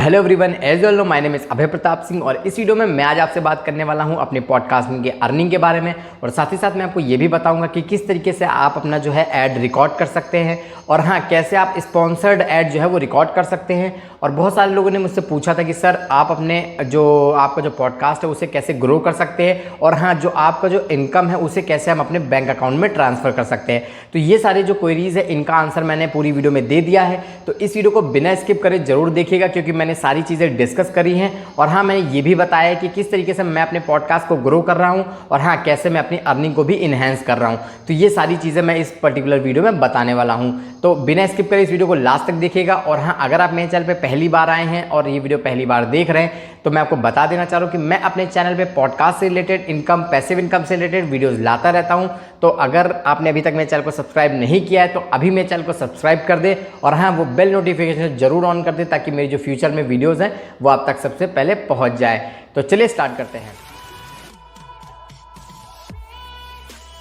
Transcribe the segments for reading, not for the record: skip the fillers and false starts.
Hello everyone, as well know my name is Abhay Pratap Singh और इस video में मैं आज आपसे बात करने वाला हूं अपने पॉडकास्टिंग के अर्निंग के बारे में। और साथ ही साथ मैं आपको ये भी बताऊंगा कि किस तरीके से आप अपना जो है ऐड रिकॉर्ड कर सकते हैं और हाँ, कैसे आप स्पॉन्सर्ड ऐड जो है वो रिकॉर्ड कर सकते हैं। और बहुत सारे लोगों ने मुझसे पूछा था कि सर आप अपने आपका जो पॉडकास्ट है उसे कैसे ग्रो कर सकते हैं और हाँ, जो आपका जो इनकम है उसे कैसे हम अपने बैंक अकाउंट में ट्रांसफ़र कर सकते हैं। तो ये सारी जो क्वेरीज है इनका आंसर मैंने पूरी वीडियो में दे दिया है, तो इस वीडियो को बिना स्किप करे जरूर देखिएगा क्योंकि मैंने सारी चीज़ें डिस्कस करी हैं। और हाँ, मैंने ये भी बताया है कि किस तरीके से मैं अपने पॉडकास्ट को ग्रो कर रहा हूँ और हाँ, कैसे मैं अपनी अर्निंग को भी इन्हेंस कर रहा हूँ। तो ये सारी चीज़ें मैं इस पर्टिकुलर वीडियो में बताने वाला हूँ, तो बिना स्किप करे इस वीडियो को लास्ट तक देखिएगा। और हाँ, अगर आप मेरे चैनल पे पहली बार आए हैं और ये वीडियो पहली बार देख रहे हैं तो मैं आपको बता देना चाह रहा हूँ कि मैं अपने चैनल पे पॉडकास्ट से रिलेटेड इनकम, पैसिव इनकम से रिलेटेड वीडियोस लाता रहता हूँ। तो अगर आपने अभी तक मेरे चैनल को सब्सक्राइब नहीं किया है तो अभी मेरे चैनल को सब्सक्राइब कर दे और हाँ, वो बेल नोटिफिकेशन जरूर ऑन कर दे ताकि मेरी जो फ्यूचर में वीडियोज़ हैं वो आप तक सबसे पहले पहुँच जाए। तो चलिए स्टार्ट करते हैं।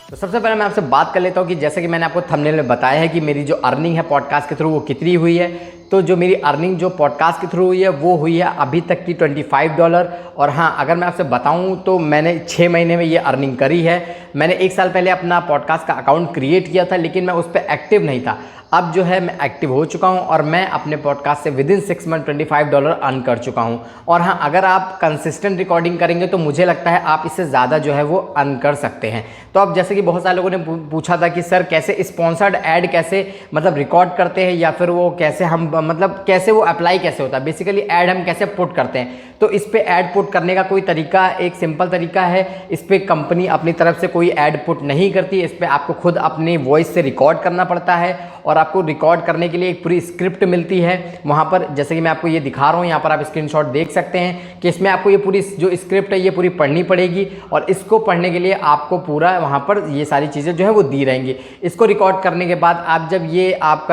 तो सबसे पहले मैं आपसे बात कर लेता हूँ कि जैसे कि मैंने आपको थंबनेल में बताया है कि मेरी जो अर्निंग है पॉडकास्ट के थ्रू वो कितनी हुई है। तो जो मेरी अर्निंग जो पॉडकास्ट के थ्रू हुई है वो हुई है अभी तक की $25। और हाँ, अगर मैं आपसे बताऊं तो मैंने 6 महीने में ये अर्निंग करी है। मैंने 1 साल पहले अपना पॉडकास्ट का अकाउंट क्रिएट किया था लेकिन मैं उस पर एक्टिव नहीं था। अब जो है मैं एक्टिव हो चुका हूं और मैं अपने पॉडकास्ट से विदिन 6 मंथ $25 अर्न कर चुका हूं। और हाँ, अगर आप कंसिस्टेंट रिकॉर्डिंग करेंगे तो मुझे लगता है आप इससे ज़्यादा जो है वो अर्न कर सकते हैं। तो अब जैसे कि बहुत सारे लोगों ने पूछा था कि सर कैसे स्पॉन्सर्ड ऐड कैसे मतलब रिकॉर्ड करते हैं या फिर वो कैसे हम मतलब कैसे वो अप्लाई कैसे होता है, बेसिकली ऐड हम कैसे पुट करते हैं। तो इस पे ऐड पुट करने का कोई तरीका, एक सिंपल तरीका है। इस पे कंपनी अपनी तरफ से कोई ऐड पुट नहीं करती, इस पे आपको खुद अपनी वॉइस से रिकॉर्ड करना पड़ता है और आपको रिकॉर्ड करने के लिए एक पूरी स्क्रिप्ट मिलती है वहाँ पर। जैसे कि मैं आपको ये दिखा रहा हूँ, यहाँ पर आप स्क्रीनशॉट देख सकते हैं कि इसमें आपको ये पूरी जो स्क्रिप्ट है ये पूरी पढ़नी पड़ेगी और इसको पढ़ने के लिए आपको पूरा वहाँ पर ये सारी चीज़ें जो है वो दी रहेंगी। इसको रिकॉर्ड करने के बाद आप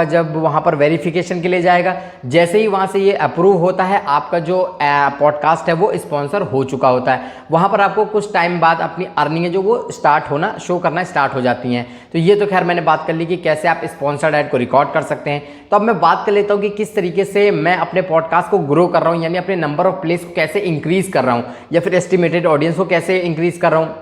जब वहाँ पर वेरिफिकेशन के लिए जाएगा, जैसे ही वहाँ से ये अप्रूव होता है आपका जो पॉडकास्ट है वो स्पॉन्सर हो चुका होता है। वहाँ पर आपको कुछ टाइम बाद अपनी अर्निंग जो वो शो करना स्टार्ट हो जाती हैं। तो ये तो खैर मैंने बात कर ली कि कैसे आप स्पॉन्सर्ड ऐड को रिकॉर्ड कर सकते हैं। तो अब मैं बात कर लेता हूँ कि किस तरीके से मैं अपने पॉडकास्ट को ग्रो कर रहा हूँ, यानी अपने नंबर ऑफ प्लेस को कैसे इंक्रीज कर रहा हूँ या फिर एस्टिमेटेड ऑडियंस को कैसे इंक्रीज कर रहा हूँ।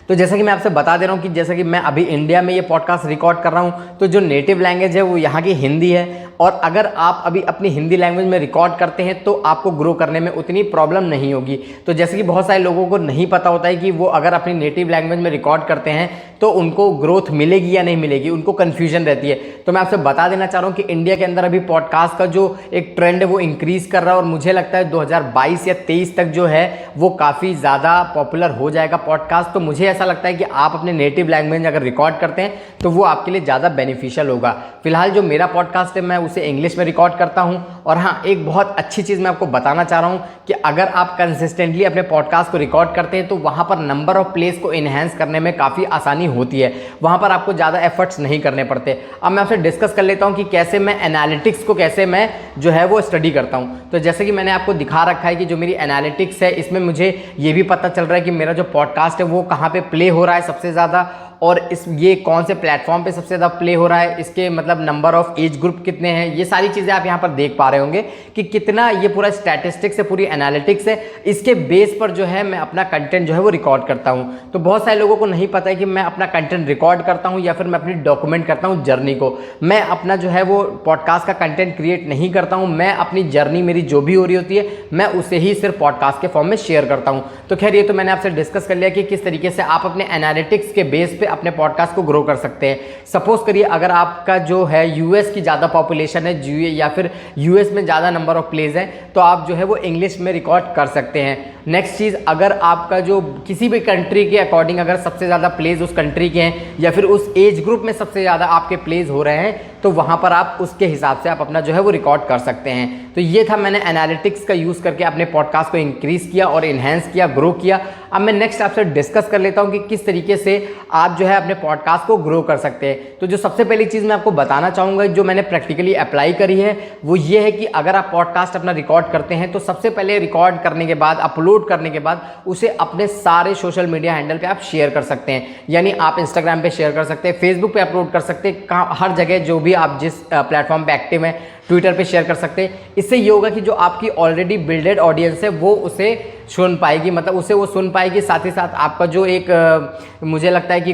तो जैसा कि मैं आपसे बता दे रहा हूँ कि जैसा कि मैं अभी इंडिया में ये पॉडकास्ट रिकॉर्ड कर रहा हूँ तो जो नेटिव लैंग्वेज है वो यहाँ की हिंदी है। और अगर आप अभी अपनी हिंदी लैंग्वेज में रिकॉर्ड करते हैं तो आपको ग्रो करने में उतनी प्रॉब्लम नहीं होगी। तो जैसे कि बहुत सारे लोगों को नहीं पता होता है कि वो अगर अपनी नेटिव लैंग्वेज में रिकॉर्ड करते हैं तो उनको ग्रोथ मिलेगी या नहीं मिलेगी, उनको कन्फ्यूजन रहती है। तो मैं आपसे बता देना चाह रहा हूँ कि इंडिया के अंदर अभी पॉडकास्ट का जो एक ट्रेंड है वो इंक्रीज़ कर रहा है और मुझे लगता है 2022 या 23 तक जो है वो काफ़ी ज़्यादा पॉपुलर हो जाएगा पॉडकास्ट। तो मुझे ऐसा लगता है कि आप अपने नेटिव लैंग्वेज अगर रिकॉर्ड करते हैं तो वो आपके लिए ज़्यादा बेनिफिशियल होगा। फिलहाल जो मेरा पॉडकास्ट है मैं उसे इंग्लिश में रिकॉर्ड करता हूँ। और हाँ, एक बहुत अच्छी चीज़ मैं आपको बताना चाह रहा हूँ कि अगर आप कंसिस्टेंटली अपने पॉडकास्ट को रिकॉर्ड करते हैं तो वहाँ पर नंबर ऑफ प्लेस को इन्हेंस करने में काफ़ी आसानी होती है, वहाँ पर आपको ज़्यादा एफर्ट्स नहीं करने पड़ते। अब मैं आपसे डिस्कस कर लेता हूँ कि कैसे मैं एनालिटिक्स को कैसे मैं जो है वो स्टडी करता हूँ। तो जैसे कि मैंने आपको दिखा रखा है कि जो मेरी एनालिटिक्स है इसमें मुझे ये भी पता चल रहा है कि मेरा जो पॉडकास्ट है वो कहाँ पे प्ले हो रहा है सबसे ज़्यादा और ये कौन से प्लेटफॉर्म पे सबसे ज़्यादा प्ले हो रहा है, इसके मतलब नंबर ऑफ एज ग्रुप कितने हैं, ये सारी चीज़ें आप यहाँ पर देख पा रहे होंगे कि कितना ये पूरा स्टैटिस्टिक्स है, पूरी एनालिटिक्स है। इसके बेस पर जो है मैं अपना कंटेंट जो है वो रिकॉर्ड करता हूँ। तो बहुत सारे लोगों को नहीं पता है कि मैं अपना कंटेंट रिकॉर्ड करता हूँ या फिर मैं अपनी डॉक्यूमेंट करता हूँ जर्नी को। मैं अपना जो है वो पॉडकास्ट का कंटेंट क्रिएट नहीं करता हूँ, मैं अपनी जर्नी मेरी जो भी हो रही होती है मैं उसे ही सिर्फ पॉडकास्ट के फॉर्म में शेयर करता हूँ। तो खैर ये तो मैंने आपसे डिस्कस कर लिया कि किस तरीके से आप अपने एनालिटिक्स के बेस पे अपने पॉडकास्ट को ग्रो कर सकते हैं। सपोज करिए अगर आपका जो है यूएस की ज़्यादा पॉपुलेशन है या फिर यूएस में ज़्यादा नंबर ऑफ प्लेज हैं तो आप जो है वो इंग्लिश में रिकॉर्ड कर सकते हैं। नेक्स्ट चीज़, अगर आपका जो किसी भी कंट्री के अकॉर्डिंग अगर सबसे ज़्यादा प्लेज उस कंट्री के हैं या फिर उस एज ग्रुप में सबसे ज़्यादा आपके प्लेज हो रहे हैं तो वहाँ पर आप उसके हिसाब से आप अपना जो है वो रिकॉर्ड कर सकते हैं। तो ये था, मैंने एनालिटिक्स का यूज़ करके अपने पॉडकास्ट को इंक्रीज़ किया और इन्हेंस किया, ग्रो किया। अब मैं नेक्स्ट आपसे डिस्कस कर लेता हूँ कि किस तरीके से आप जो है अपने पॉडकास्ट को ग्रो कर सकते हैं। तो जो सबसे पहली चीज़ मैं आपको बताना चाहूँगा जो मैंने प्रैक्टिकली अप्लाई करी है वो ये है कि अगर आप पॉडकास्ट अपना रिकॉर्ड करते हैं तो सबसे पहले रिकॉर्ड करने के बाद, अपलोड करने के बाद उसे अपने सारे सोशल मीडिया हैंडल पे आप शेयर कर सकते हैं। यानी आप इंस्टाग्राम पे शेयर कर सकते हैं, फेसबुक पे अपलोड कर सकते हैं, हर जगह जो भी आप जिस प्लेटफॉर्म पे एक्टिव हैं, ट्विटर पे शेयर कर सकते हैं। इससे ये होगा कि जो आपकी ऑलरेडी बिल्डेड ऑडियंस है वो उसे सुन पाएगी, मतलब उसे वो सुन पाएगी। साथ ही साथ आपका जो एक मुझे लगता है कि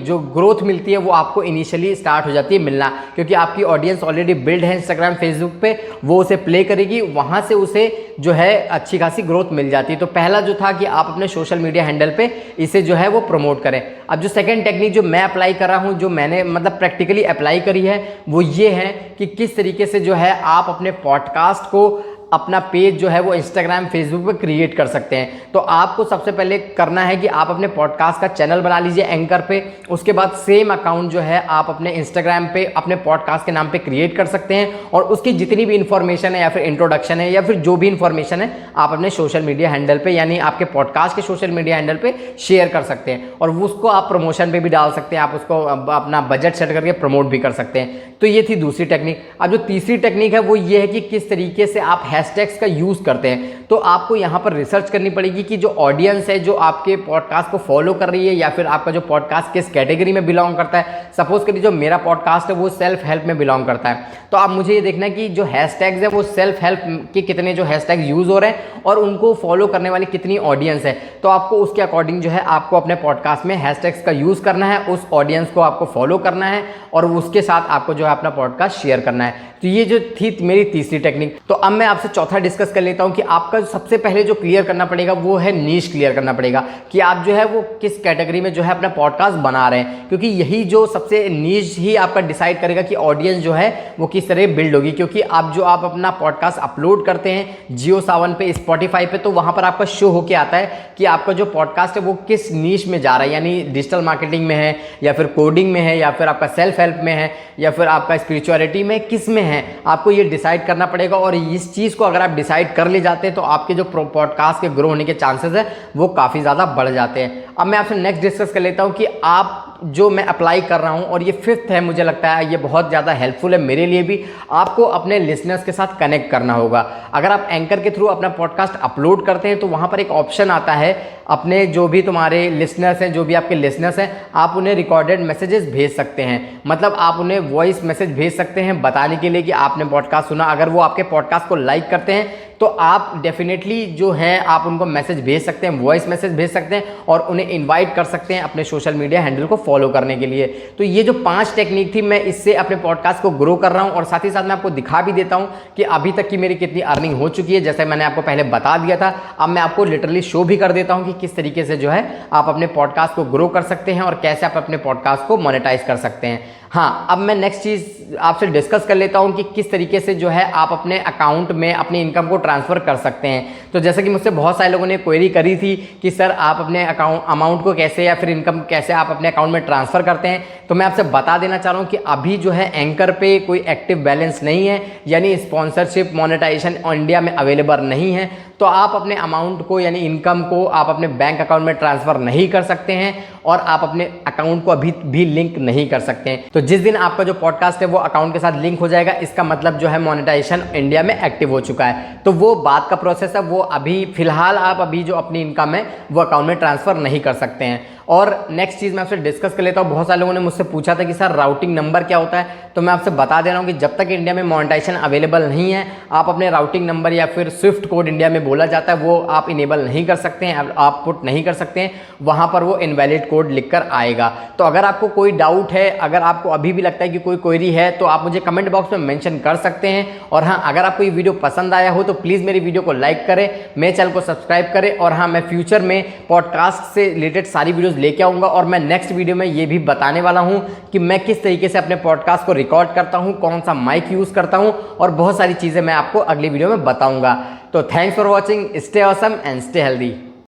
जो ग्रोथ मिलती है वो आपको इनिशियली स्टार्ट हो जाती है मिलना, क्योंकि आपकी ऑडियंस ऑलरेडी बिल्ड है इंस्टाग्राम फेसबुक पे, वो उसे प्ले करेगी, वहाँ से उसे जो है अच्छी खासी ग्रोथ मिल जाती है। तो पहला जो था कि आप अपने सोशल मीडिया हैंडल पे इसे जो है वो प्रमोट करें। अब जो सेकंड टेक्निक जो मैं अप्लाई कर रहा हूँ, जो मैंने मतलब प्रैक्टिकली अप्लाई करी है, वो ये है कि किस तरीके से जो है आप अपने पॉडकास्ट को, अपना पेज जो है वो इंस्टाग्राम फेसबुक पे क्रिएट कर सकते हैं। तो आपको सबसे पहले करना है कि आप अपने पॉडकास्ट का चैनल बना लीजिए एंकर पे। उसके बाद सेम अकाउंट जो है आप अपने इंस्टाग्राम पे अपने पॉडकास्ट के नाम पे क्रिएट कर सकते हैं, और उसकी जितनी भी इंफॉर्मेशन है या फिर इंट्रोडक्शन है या फिर जो भी इंफॉर्मेशन है आप अपने सोशल मीडिया हैंडल पे, यानी आपके पॉडकास्ट के सोशल मीडिया हैंडल पे शेयर कर सकते हैं, और उसको आप प्रमोशन पे भी डाल सकते हैं। आप उसको अपना बजट सेट करके प्रमोट भी कर सकते हैं। तो ये थी दूसरी टेक्निक। अब जो तीसरी टेक्निक है वो ये है कि किस तरीके से आप हैशटैग्स का यूज़ करते हैं। तो आपको यहाँ पर रिसर्च करनी पड़ेगी कि जो ऑडियंस है जो आपके पॉडकास्ट को फॉलो कर रही है, या फिर आपका जो पॉडकास्ट किस कैटेगरी में बिलोंग करता है। सपोज करिए जो मेरा पॉडकास्ट है वो सेल्फ हेल्प में बिलोंग करता है, तो आप मुझे ये देखना है कि जो हैशटैग्स है वो सेल्फ हेल्प के कितने जो हैशटैग यूज़ हो रहे हैं और उनको फॉलो करने वाली कितनी ऑडियंस है। तो आपको उसके अकॉर्डिंग जो है आपको अपने पॉडकास्ट में हैशटैग्स का यूज़ करना है, उस ऑडियंस को आपको फॉलो करना है, और उसके साथ आपको जो है अपना पॉडकास्ट शेयर करना है। तो ये जो थी मेरी तीसरी टेक्निक। तो अब मैं आपसे चौथा डिस्कस कर लेता हूं कि आपका सबसे पहले जो क्लियर करना पड़ेगा वो है नीश क्लियर करना पड़ेगा, कि आप जो है वो किस कैटेगरी में जो है अपना पॉडकास्ट बना रहे हैं, क्योंकि यही जो सबसे नीश ही आपका डिसाइड करेगा कि ऑडियंस जो है वो किस तरह बिल्ड होगी। क्योंकि आप अपना पॉडकास्ट अपलोड करते हैं जियो सावन पे, स्पॉटिफाई पे, तो वहां पर आपका शो होके आता है कि आपका जो पॉडकास्ट है वो किस नीश में जा रहा है, यानी डिजिटल मार्केटिंग में है, या फिर कोडिंग में है, या फिर आपका सेल्फ हेल्प में है, या फिर आपका स्पिरिचुअलिटी में, किस में है, आपको ये डिसाइड करना पड़ेगा। और इस चीज़ को अगर आप डिसाइड कर ले जाते हैं तो आपके जो पॉडकास्ट के ग्रो होने के चांसेस है वो काफ़ी ज़्यादा बढ़ जाते हैं। अब मैं आपसे नेक्स्ट डिस्कस कर लेता हूँ कि आप जो मैं अप्लाई कर रहा हूँ, और ये फिफ्थ है, मुझे लगता है ये बहुत ज़्यादा हेल्पफुल है मेरे लिए भी। आपको अपने लिसनर्स के साथ कनेक्ट करना होगा। अगर आप एंकर के थ्रू अपना पॉडकास्ट अपलोड करते हैं तो वहाँ पर एक ऑप्शन आता है, अपने जो भी तुम्हारे लिसनर्स हैं, जो भी आपके लिसनर्स हैं, आप उन्हें रिकॉर्डेड मैसेजेस भेज सकते हैं। मतलब आप उन्हें वॉइस मैसेज भेज सकते हैं बताने के लिए कि आपने पॉडकास्ट सुना। अगर वो आपके पॉडकास्ट को लाइक करते हैं तो आप डेफिनेटली जो है आप उनको मैसेज भेज सकते हैं, वॉइस मैसेज भेज सकते हैं, और उन्हें इनवाइट कर सकते हैं अपने सोशल मीडिया हैंडल को फॉलो करने के लिए। तो ये जो 5 टेक्निक थी, मैं इससे अपने पॉडकास्ट को ग्रो कर रहा हूं, और साथ ही साथ मैं आपको दिखा भी देता हूं कि अभी तक की मेरी कितनी अर्निंग हो चुकी है। जैसे मैंने आपको पहले बता दिया था, अब मैं आपको लिटरली शो भी कर देता हूं कि किस तरीके से जो है आप अपने पॉडकास्ट को ग्रो कर सकते हैं और कैसे आप अपने पॉडकास्ट को मोनेटाइज कर सकते हैं। हाँ, अब मैं नेक्स्ट चीज़ आपसे डिस्कस कर लेता हूँ कि किस तरीके से जो है आप अपने अकाउंट में अपनी इनकम को ट्रांसफ़र कर सकते हैं। तो जैसे कि मुझसे बहुत सारे लोगों ने क्वेरी करी थी कि सर आप अपने अमाउंट को कैसे, या फिर इनकम कैसे आप अपने अकाउंट में ट्रांसफ़र करते हैं। तो मैं आपसे बता देना चाह रहा हूँ कि अभी जो है एंकर पे कोई एक्टिव बैलेंस नहीं है, यानी स्पॉन्सरशिप मोनेटाइजेशन इंडिया में अवेलेबल नहीं है। तो आप अपने अमाउंट को, यानी इनकम को, आप अपने बैंक अकाउंट में ट्रांसफ़र नहीं कर सकते हैं, और आप अपने अकाउंट को अभी भी लिंक नहीं कर सकते हैं। तो जिस दिन आपका जो पॉडकास्ट है वो अकाउंट के साथ लिंक हो जाएगा, इसका मतलब जो है मोनेटाइजेशन इंडिया में एक्टिव हो चुका है। तो वो बात का प्रोसेस है, वो अभी फिलहाल आप अभी जो अपनी इनकम है वो अकाउंट में ट्रांसफ़र नहीं कर सकते हैं। और नेक्स्ट चीज़ मैं आपसे डिस्कस कर लेता हूँ। बहुत सारे लोगों ने मुझसे पूछा था कि सर राउटिंग नंबर क्या होता है। तो मैं आपसे बता दे रहा हूँ कि जब तक इंडिया में मोनेटाइजेशन अवेलेबल नहीं है, आप अपने राउटिंग नंबर या फिर स्विफ्ट कोड इंडिया में बोला जाता है वो आप इनेबल नहीं कर सकते हैं, आप पुट नहीं कर सकते हैं। वहाँ पर वो इनवैलिड कोड लिख कर आएगा। तो अगर आपको कोई डाउट है, अगर आपको अभी भी लगता है कि कोई क्वेरी है, तो आप मुझे कमेंट बॉक्स में मेंशन कर सकते हैं। और हाँ, अगर आपको ये वीडियो पसंद आया हो तो प्लीज़ मेरी वीडियो को लाइक करें, मेरे चैनल को सब्सक्राइब करें। और हाँ, मैं फ्यूचर में पॉडकास्ट से रिलेटेड सारी वीडियोज़ लेके आऊँगा, और मैं नेक्स्ट वीडियो में ये भी बताने वाला हूँ कि मैं किस तरीके से अपने पॉडकास्ट को रिकॉर्ड करता हूँ, कौन सा माइक यूज़ करता हूँ, और बहुत सारी चीज़ें मैं आपको अगली वीडियो में बताऊँगा। तो thanks for watching, stay awesome and stay healthy.